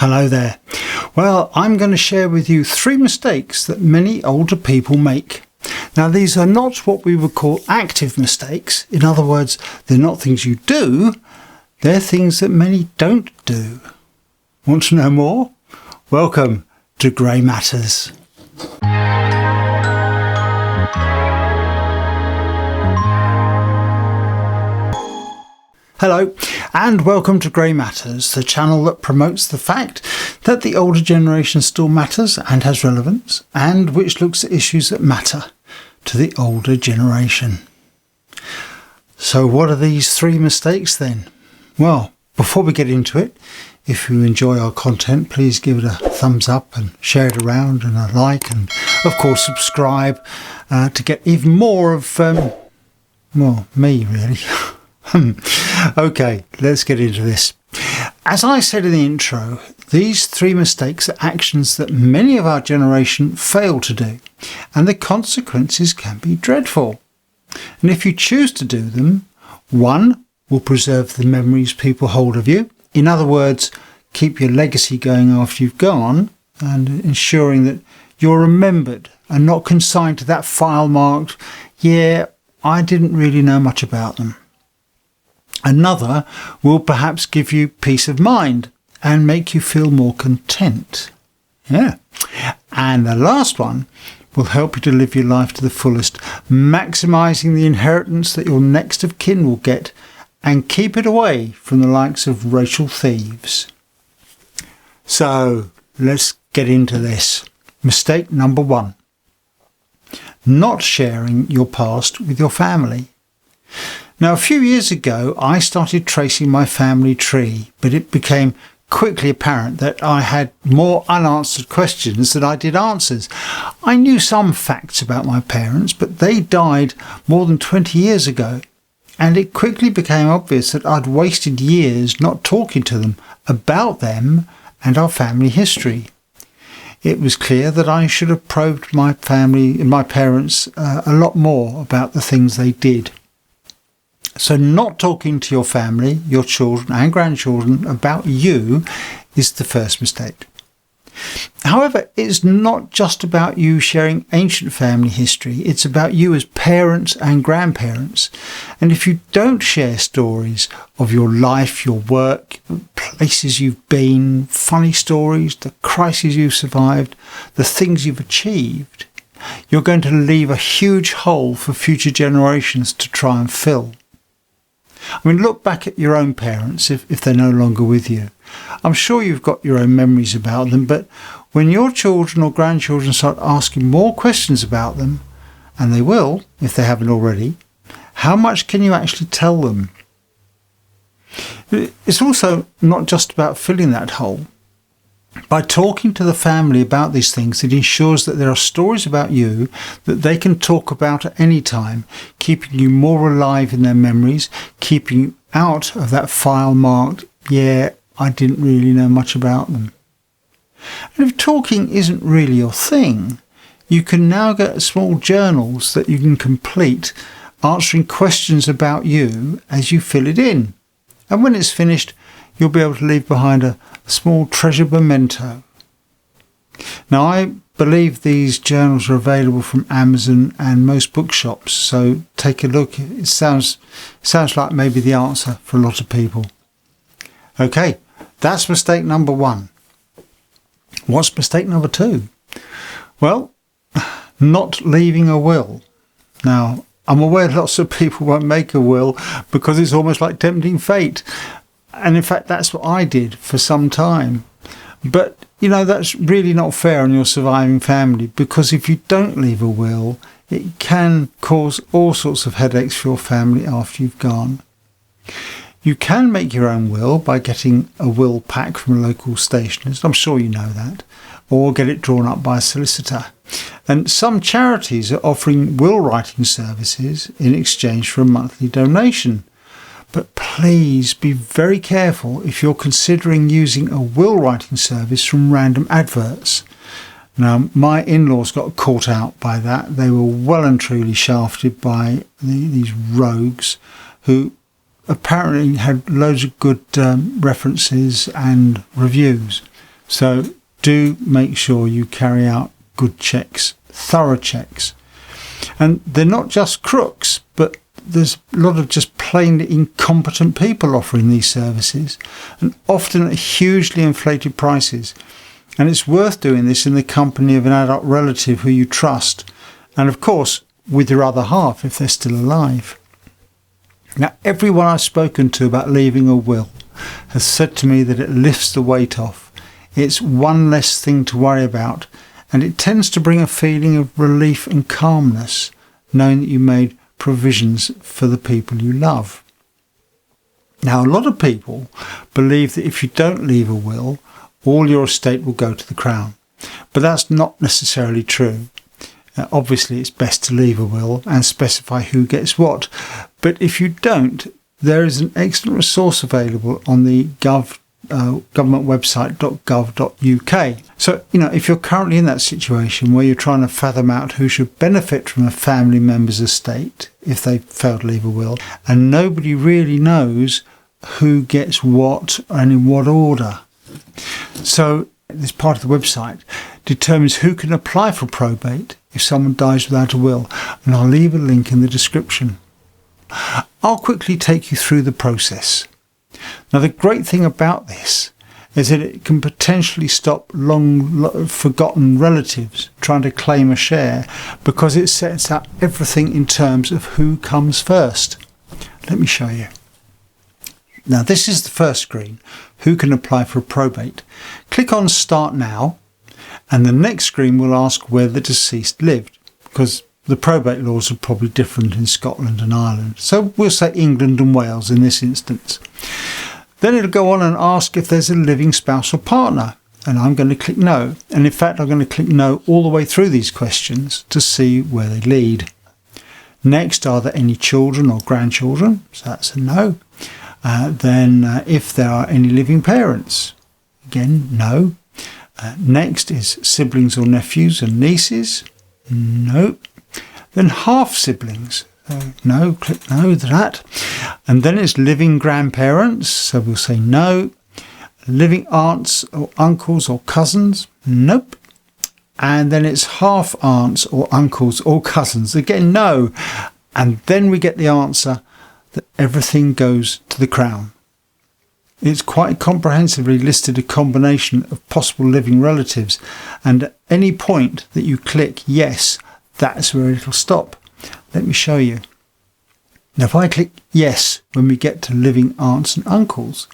Hello there. Well, I'm going to share with you 3 mistakes that many older people make. Now, these are not what we would call active mistakes. In other words, they're not things you do, they're things that many don't do. Want to know more? Welcome to Grey Matters. Hello and welcome to Grey Matters, the channel that promotes the fact that the older generation still matters and has relevance, and which looks at issues that matter to the older generation. So what are these 3 mistakes then? Well, before we get into it, if you enjoy our content, please give it a thumbs up and share it around and a like, and of course subscribe to get even more of, me really. Okay, let's get into this. As I said in the intro, these 3 mistakes are actions that many of our generation fail to do, and the consequences can be dreadful. And if you choose to do them, 1 will preserve the memories people hold of you. In other words, keep your legacy going after you've gone, and ensuring that you're remembered and not consigned to that file marked, yeah, I didn't really know much about them. Another will perhaps give you peace of mind and make you feel more content. Yeah. And the last one will help you to live your life to the fullest, maximising the inheritance that your next of kin will get, and keep it away from the likes of racial thieves. So let's get into this. Mistake number 1. Not sharing your past with your family. Now, a few years ago, I started tracing my family tree, but it became quickly apparent that I had more unanswered questions than I did answers. I knew some facts about my parents, but they died more than 20 years ago, and it quickly became obvious that I'd wasted years not talking to them about them and our family history. It was clear that I should have probed my parents a lot more about the things they did. So not talking to your family, your children and grandchildren about you is the first mistake. However, it's not just about you sharing ancient family history, it's about you as parents and grandparents. And if you don't share stories of your life, your work, places you've been, funny stories, the crises you've survived, the things you've achieved, you're going to leave a huge hole for future generations to try and fill. I mean, look back at your own parents if they're no longer with you. I'm sure you've got your own memories about them, but when your children or grandchildren start asking more questions about them, and they will if they haven't already, how much can you actually tell them? It's also not just about filling that hole. By talking to the family about these things, it ensures that there are stories about you that they can talk about at any time, keeping you more alive in their memories, keeping you out of that file marked, yeah, I didn't really know much about them. And if talking isn't really your thing, you can now get small journals that you can complete, answering questions about you as you fill it in. And when it's finished, you'll be able to leave behind a small treasure memento. Now, I believe these journals are available from Amazon and most bookshops, so take a look. It sounds like maybe the answer for a lot of people. Okay, that's mistake number 1. What's mistake number 2? Well, not leaving a will. Now, I'm aware lots of people won't make a will because it's almost like tempting fate. And in fact, that's what I did for some time. But, that's really not fair on your surviving family, because if you don't leave a will, it can cause all sorts of headaches for your family after you've gone. You can make your own will by getting a will pack from a local stationer's. I'm sure you know that. Or get it drawn up by a solicitor. And some charities are offering will writing services in exchange for a monthly donation. But please be very careful if you're considering using a will writing service from random adverts. Now, my in-laws got caught out by that. They were well and truly shafted by these rogues who apparently had loads of good references and reviews. So do make sure you carry out good checks, thorough checks. And they're not just crooks, but there's a lot of just plain incompetent people offering these services, and often at hugely inflated prices. And it's worth doing this in the company of an adult relative who you trust, and of course with your other half if they're still alive. Now, everyone I've spoken to about leaving a will has said to me that it lifts the weight off. It's one less thing to worry about, and it tends to bring a feeling of relief and calmness, knowing that you made provisions for the people you love. Now, a lot of people believe that if you don't leave a will, all your estate will go to the Crown. But that's not necessarily true. Obviously, it's best to leave a will and specify who gets what. But if you don't, there is an excellent resource available on the government website .gov.uk. So, if you're currently in that situation where you're trying to fathom out who should benefit from a family member's estate if they failed to leave a will, and nobody really knows who gets what and in what order. So this part of the website determines who can apply for probate if someone dies without a will, and I'll leave a link in the description. I'll quickly take you through the process. Now, the great thing about this is that it can potentially stop long forgotten relatives trying to claim a share, because it sets out everything in terms of who comes first. Let me show you. Now, this is the first screen, who can apply for probate. Click on Start Now, and the next screen will ask where the deceased lived, because the probate laws are probably different in Scotland and Ireland. So we'll say England and Wales in this instance. Then it'll go on and ask if there's a living spouse or partner, and I'm going to click No. And in fact, I'm going to click No all the way through these questions to see where they lead. Next, are there any children or grandchildren? So that's a no. Then if there are any living parents, again, no. Next is siblings or nephews and nieces, no. Then half siblings, no, click no to that. And then it's living grandparents, so we'll say no. Living aunts or uncles or cousins, nope. And then it's half aunts or uncles or cousins, again, no. And then we get the answer that everything goes to the Crown. It's quite comprehensively listed a combination of possible living relatives, and at any point that you click yes, that's where it'll stop. Let me show you. Now, if I click yes when we get to living aunts and uncles,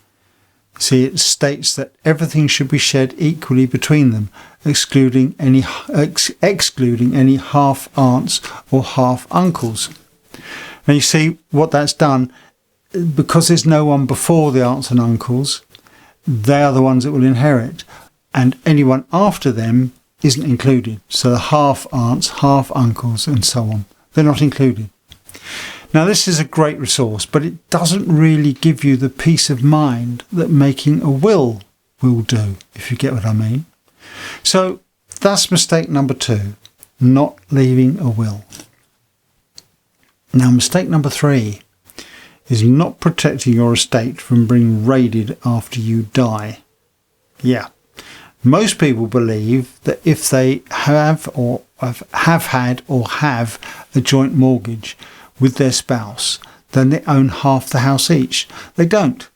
see, it states that everything should be shared equally between them, excluding any half aunts or half uncles. Now you see what that's done, because there's no one before the aunts and uncles, they are the ones that will inherit, and anyone after them isn't included. So the half aunts, half uncles and so on, they're not included. Now this is a great resource, but it doesn't really give you the peace of mind that making a will do, if you get what I mean. So that's mistake number 2, not leaving a will. Now, mistake number 3 is not protecting your estate from being raided after you die. Yeah, most people believe that if they have had a joint mortgage with their spouse, then they own half the house each. They don't.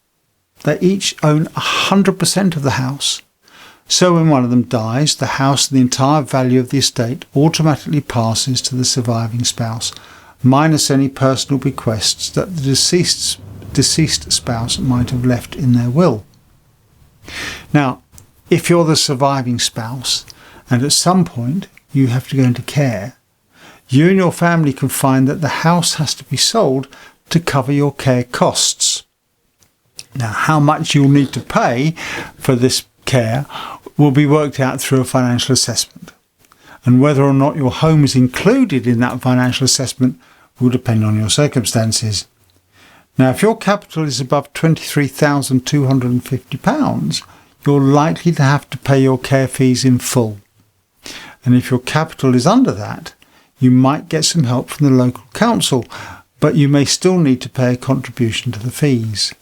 They each own 100% of the house. So when one of them dies, the house and the entire value of the estate automatically passes to the surviving spouse, minus any personal bequests that the deceased spouse might have left in their will. Now, if you're the surviving spouse and at some point you have to go into care, you and your family can find that the house has to be sold to cover your care costs. Now, how much you'll need to pay for this care will be worked out through a financial assessment, and whether or not your home is included in that financial assessment will depend on your circumstances. Now, if your capital is above £23,250, you're likely to have to pay your care fees in full. And if your capital is under that, you might get some help from the local council, but you may still need to pay a contribution to the fees.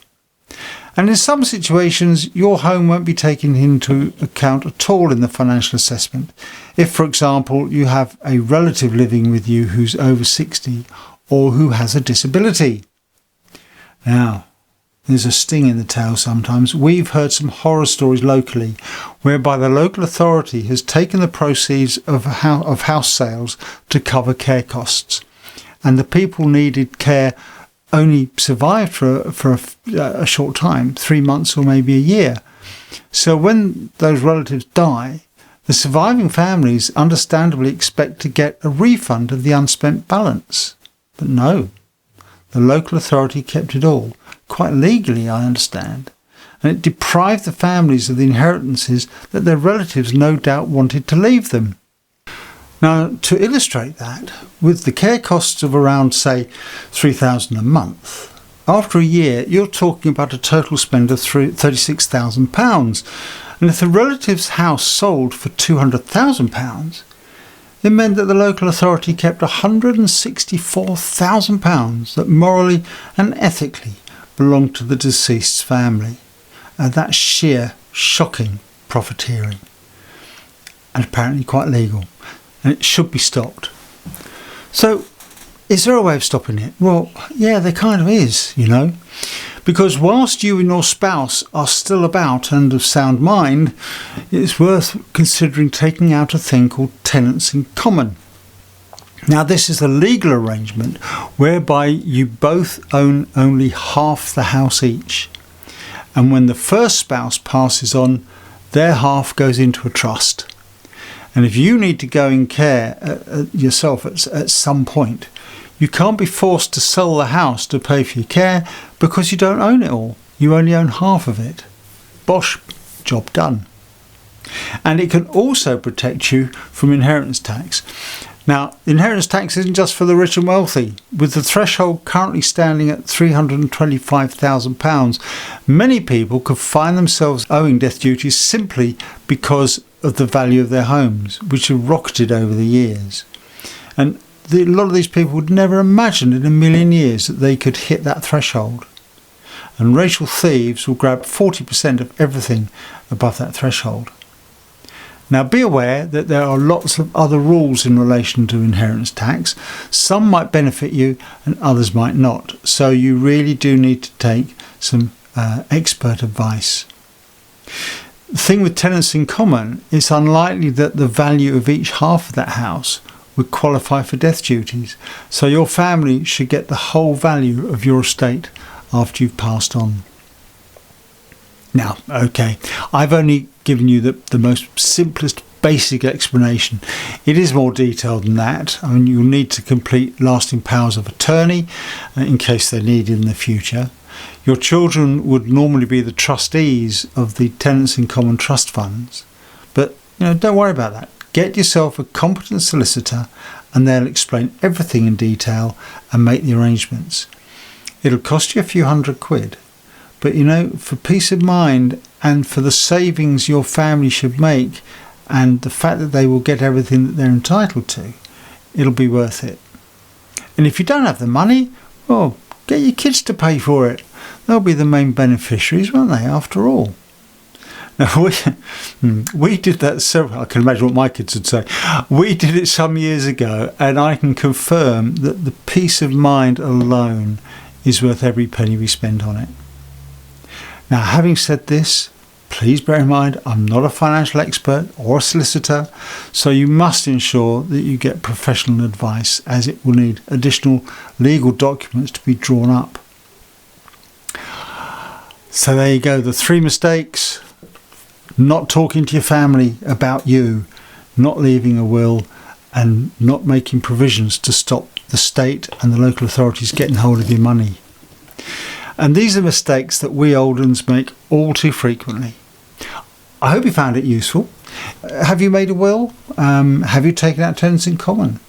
And in some situations, your home won't be taken into account at all in the financial assessment. If, for example, you have a relative living with you who's over 60 or who has a disability. Now, there's a sting in the tail sometimes. We've heard some horror stories locally whereby the local authority has taken the proceeds of house sales to cover care costs. And the people needed care only survived for a short time, 3 months or maybe a year. So when those relatives die, the surviving families understandably expect to get a refund of the unspent balance. But no, the local authority kept it all, quite legally, I understand. And it deprived the families of the inheritances that their relatives no doubt wanted to leave them. Now, to illustrate that, with the care costs of around, say, $3,000 a month, after a year, you're talking about a total spend of £36,000. And if the relative's house sold for £200,000, it meant that the local authority kept £164,000 that morally and ethically belonged to the deceased's family. And that's sheer, shocking profiteering. And apparently quite legal. And it should be stopped. So, is there a way of stopping it? Well, yeah, there kind of is, Because whilst you and your spouse are still about and of sound mind, it's worth considering taking out a thing called tenants in common. Now, this is a legal arrangement whereby you both own only half the house each. And when the first spouse passes on, their half goes into a trust. And if you need to go in care yourself at some point, you can't be forced to sell the house to pay for your care because you don't own it all. You only own half of it. Bosh, job done. And it can also protect you from inheritance tax. Now, inheritance tax isn't just for the rich and wealthy. With the threshold currently standing at £325,000, many people could find themselves owing death duties simply because of the value of their homes, which have rocketed over the years. And a lot of these people would never imagine in a million years that they could hit that threshold. And racial thieves will grab 40% of everything above that threshold. Now, be aware that there are lots of other rules in relation to inheritance tax. Some might benefit you and others might not. So you really do need to take some expert advice. The thing with tenants in common, it's unlikely that the value of each half of that house would qualify for death duties. So your family should get the whole value of your estate after you've passed on. Now, okay, I've only given you the most simplest basic explanation. It is more detailed than that. I mean, you'll need to complete lasting powers of attorney in case they're needed in the future. Your children would normally be the trustees of the tenants in common trust funds. But, don't worry about that. Get yourself a competent solicitor and they'll explain everything in detail and make the arrangements. It'll cost you a few £100. But for peace of mind and for the savings your family should make and the fact that they will get everything that they're entitled to, it'll be worth it. And if you don't have the money, well, get your kids to pay for it. They'll be the main beneficiaries, won't they, after all? Now, we did that I can imagine what my kids would say. We did it some years ago, and I can confirm that the peace of mind alone is worth every penny we spend on it. Now, having said this, please bear in mind I'm not a financial expert or a solicitor, so you must ensure that you get professional advice, as it will need additional legal documents to be drawn up. So there you go, the 3 mistakes: not talking to your family about you, not leaving a will, and not making provisions to stop the state and the local authorities getting hold of your money. And these are mistakes that we old uns make all too frequently. I hope you found it useful. Have you made a will? Have you taken out tenants in common?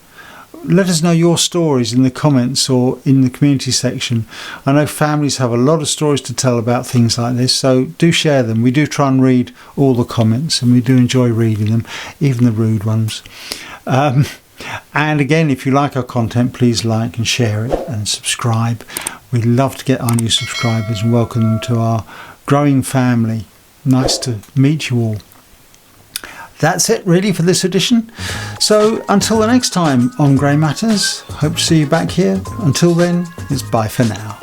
Let us know your stories in the comments or in the community section. I know families have a lot of stories to tell about things like this, so do share them. We do try and read all the comments and we do enjoy reading them, even the rude ones. And again, if you like our content, please like and share it and subscribe. We love to get our new subscribers and welcome them to our growing family. Nice to meet you all. That's it really for this edition. So until the next time on Grey Matters, hope to see you back here. Until then, it's bye for now.